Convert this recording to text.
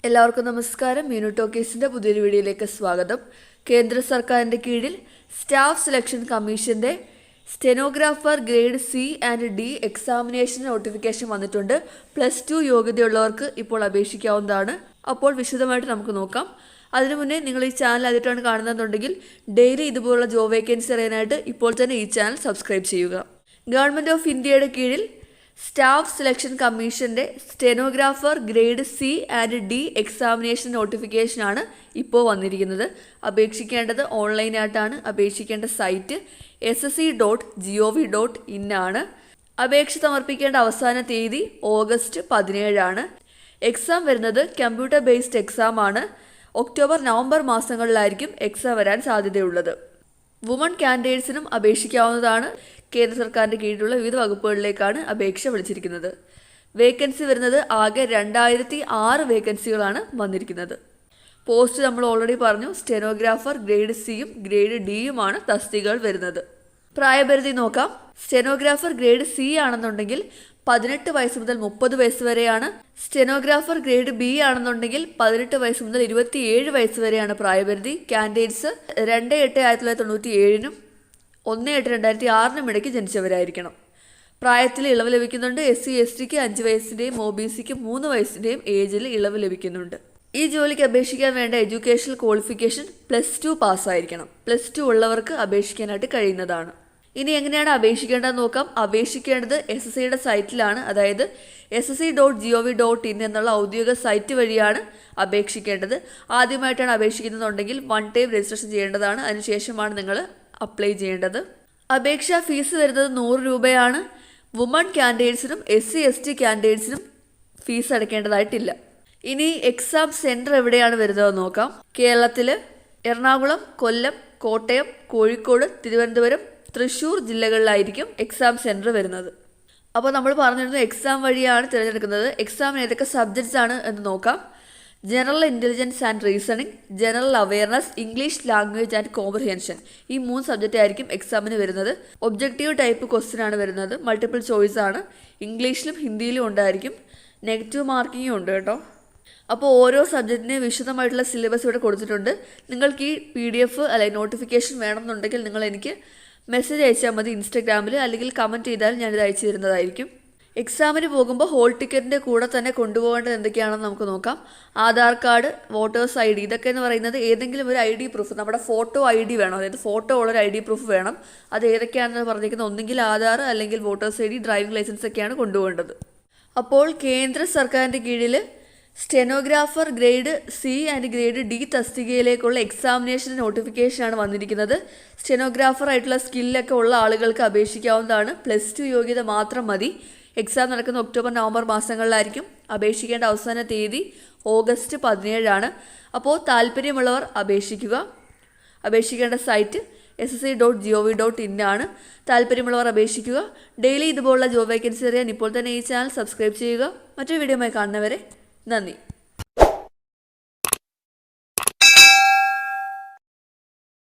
എല്ലാവർക്കും നമസ്കാരം. മീനു ടോക്കീസിൻ്റെ പുതിയൊരു വീഡിയോയിലേക്ക് സ്വാഗതം. കേന്ദ്ര സർക്കാരിൻ്റെ കീഴിൽ സ്റ്റാഫ് സെലക്ഷൻ കമ്മീഷൻ്റെ stenographer grade C and D examination notification വന്നിട്ടുണ്ട്. +2 യോഗ്യതയുള്ളവർക്ക് ഇപ്പോൾ അപേക്ഷിക്കാവുന്നതാണ്. അപ്പോൾ വിശദമായിട്ട് നമുക്ക് നോക്കാം. അതിനു മുന്നേ നിങ്ങൾ ഈ ചാനൽ ആദ്യമായിട്ടാണ് കാണുന്നതെന്നുണ്ടെങ്കിൽ ഡെയിലി ഇതുപോലുള്ള ജോബ് വേക്കൻസി അറിയാനായിട്ട് ഇപ്പോൾ തന്നെ ഈ ചാനൽ സബ്സ്ക്രൈബ് ചെയ്യുക. ഗവൺമെൻറ് ഓഫ് ഇന്ത്യയുടെ കീഴിൽ സ്റ്റാഫ് സെലക്ഷൻ കമ്മീഷൻ്റെ stenographer grade C and D examination നോട്ടിഫിക്കേഷനാണ് ഇപ്പോൾ വന്നിരിക്കുന്നത്. അപേക്ഷിക്കേണ്ടത് ഓൺലൈനായിട്ടാണ്. അപേക്ഷിക്കേണ്ട സൈറ്റ് ssc.gov.in ആണ്. അപേക്ഷ സമർപ്പിക്കേണ്ട അവസാന തീയതി ഓഗസ്റ്റ് 17 എക്സാം വരുന്നത് കമ്പ്യൂട്ടർ ബേസ്ഡ് എക്സാം ആണ്. ഒക്ടോബർ നവംബർ മാസങ്ങളിലായിരിക്കും എക്സാം വരാൻ സാധ്യതയുള്ളത്. വുമൺ കാൻഡിഡേറ്റ്സിനും അപേക്ഷിക്കാവുന്നതാണ്. കേന്ദ്ര സർക്കാരിൻ്റെ കീഴിലുള്ള വിവിധ വകുപ്പുകളിലേക്കാണ് അപേക്ഷ വിളിച്ചിരിക്കുന്നത്. വേക്കൻസി വരുന്നത് ആകെ 2006 വേക്കൻസികളാണ് വന്നിരിക്കുന്നത്. പോസ്റ്റ് നമ്മൾ ഓൾറെഡി പറഞ്ഞു. സ്റ്റെനോഗ്രാഫർ ഗ്രേഡ് സിയും ഗ്രേഡ് ഡിയുമാണ് തസ്തികകൾ വരുന്നത്. പ്രായപരിധി നോക്കാം. സ്റ്റെനോഗ്രാഫർ ഗ്രേഡ് സി ആണെന്നുണ്ടെങ്കിൽ 18 വയസ്സ് മുതൽ 30 വയസ്സ് വരെയാണ്. സ്റ്റെനോഗ്രാഫർ ഗ്രേഡ് ബി ആണെന്നുണ്ടെങ്കിൽ 18 വയസ്സ് മുതൽ 27 വയസ്സ് വരെയാണ് പ്രായപരിധി. കാൻഡിഡേറ്റ്സ് 2/8/1997 1/8/2006 ഇടയ്ക്ക് ജനിച്ചവരായിരിക്കണം. പ്രായത്തിൽ ഇളവ് ലഭിക്കുന്നുണ്ട്. SC STക്ക് 5 വയസ്സിൻ്റെയും OBCക്ക് 3 വയസ്സിൻ്റെയും ഏജിൽ ഇളവ് ലഭിക്കുന്നുണ്ട്. ഈ ജോലിക്ക് അപേക്ഷിക്കാൻ വേണ്ട എഡ്യൂക്കേഷണൽ ക്വാളിഫിക്കേഷൻ +2 പാസ്സായിരിക്കണം. +2 ഉള്ളവർക്ക് അപേക്ഷിക്കാനായിട്ട് കഴിയുന്നതാണ്. ഇനി എങ്ങനെയാണ് അപേക്ഷിക്കേണ്ടതെന്ന് നോക്കാം. അപേക്ഷിക്കേണ്ടത് SSCയുടെ സൈറ്റിലാണ്. അതായത് ssc.gov.in എന്നുള്ള ഔദ്യോഗിക സൈറ്റ് വഴിയാണ് അപേക്ഷിക്കേണ്ടത്. ആദ്യമായിട്ടാണ് അപേക്ഷിക്കുന്നതെന്നുണ്ടെങ്കിൽ 1 ടൈം രജിസ്ട്രേഷൻ ചെയ്യേണ്ടതാണ്. അതിനുശേഷമാണ് നിങ്ങൾ അപ്ലൈ ചെയ്യേണ്ടത്. അപേക്ഷാ ഫീസ് വരുന്നത് 100 രൂപയാണ്. വുമൺ കാൻഡിഡേറ്റ്സിനും SC ST കാൻഡിഡേറ്റ്സിനും ഫീസ് അടയ്ക്കേണ്ടതായിട്ടില്ല. ഇനി എക്സാം സെൻറ്റർ എവിടെയാണ് വരുന്നതെന്ന് നോക്കാം. കേരളത്തിൽ എറണാകുളം, കൊല്ലം, കോട്ടയം, കോഴിക്കോട്, തിരുവനന്തപുരം, തൃശ്ശൂർ ജില്ലകളിലായിരിക്കും എക്സാം സെൻറ്റർ വരുന്നത്. അപ്പോൾ നമ്മൾ പറഞ്ഞിരുന്നു എക്സാം വഴിയാണ് തിരഞ്ഞെടുക്കുന്നത്. എക്സാമിന് ഏതൊക്കെ സബ്ജക്ട്സ് ആണ് എന്ന് നോക്കാം. General intelligence and reasoning, general awareness, English language and comprehension, ഈ 3 സബ്ജക്റ്റ് ആയിരിക്കും എക്സാമിന് വരുന്നത്. ഒബ്ജക്റ്റീവ് ടൈപ്പ് ക്വസ്റ്റ്യൻ ആണ് വരുന്നത്. മൾട്ടിപ്പിൾ ചോയ്സ് ആണ്. ഇംഗ്ലീഷിലും ഹിന്ദിയിലും ഉണ്ടായിരിക്കും. നെഗറ്റീവ് മാർക്കിങ്ങും ഉണ്ട് കേട്ടോ. അപ്പോൾ ഓരോ സബ്ജക്റ്റിന് വിശദമായിട്ടുള്ള സിലബസ് ഇവിടെ കൊടുത്തിട്ടുണ്ട്. നിങ്ങൾക്ക് ഈ PDF അല്ലെങ്കിൽ നോട്ടിഫിക്കേഷൻ വേണമെന്നുണ്ടെങ്കിൽ നിങ്ങൾ എനിക്ക് മെസ്സേജ് അയച്ചാൽ മതി ഇൻസ്റ്റാഗ്രാമിൽ, അല്ലെങ്കിൽ കമൻറ്റ് ചെയ്താൽ ഞാനിത് അയച്ചു തരുന്നതായിരിക്കും. എക്സാമിന് പോകുമ്പോൾ ഹോൾ ടിക്കറ്റിൻ്റെ കൂടെ തന്നെ കൊണ്ടുപോകേണ്ടത് എന്തൊക്കെയാണെന്ന് നമുക്ക് നോക്കാം. ആധാർ കാർഡ്, വോട്ടേഴ്സ് ID, ഇതൊക്കെ എന്ന് പറയുന്നത് ഏതെങ്കിലും ഒരു ID പ്രൂഫ്, നമ്മുടെ ഫോട്ടോ ID വേണം. അതായത് ഫോട്ടോ ഉള്ളൊരു ID പ്രൂഫ് വേണം. അത് ഏതൊക്കെയാണെന്ന് പറഞ്ഞിരിക്കുന്നത് ഒന്നെങ്കിൽ ആധാർ, അല്ലെങ്കിൽ വോട്ടേഴ്സ് ID, ഡ്രൈവിംഗ് ലൈസൻസ് ഒക്കെയാണ് കൊണ്ടുപോകേണ്ടത്. അപ്പോൾ കേന്ദ്ര സർക്കാരിൻ്റെ കീഴിൽ stenographer grade C and grade D തസ്തികയിലേക്കുള്ള എക്സാമിനേഷൻ നോട്ടിഫിക്കേഷനാണ് വന്നിരിക്കുന്നത്. സ്റ്റെനോഗ്രാഫർ ആയിട്ടുള്ള സ്കില്ലൊക്കെ ഉള്ള ആളുകൾക്ക് അപേക്ഷിക്കാവുന്നതാണ്. +2 യോഗ്യത മാത്രം മതി. എക്സാം നടക്കുന്ന ഒക്ടോബർ നവംബർ മാസങ്ങളിലായിരിക്കും. അപേക്ഷിക്കേണ്ട അവസാന തീയതി ഓഗസ്റ്റ് 17 അപ്പോൾ താല്പര്യമുള്ളവർ അപേക്ഷിക്കുക. അപേക്ഷിക്കേണ്ട സൈറ്റ് ssc.gov.in ആണ്. താല്പര്യമുള്ളവർ അപേക്ഷിക്കുക. ഡെയിലി ഇതുപോലുള്ള ജോബ് വേക്കൻസി അറിയാൻ ഇപ്പോൾ തന്നെ ഈ ചാനൽ സബ്സ്ക്രൈബ് ചെയ്യുക. മറ്റൊരു വീഡിയോയുമായി കാണുന്നവരെ നന്ദി.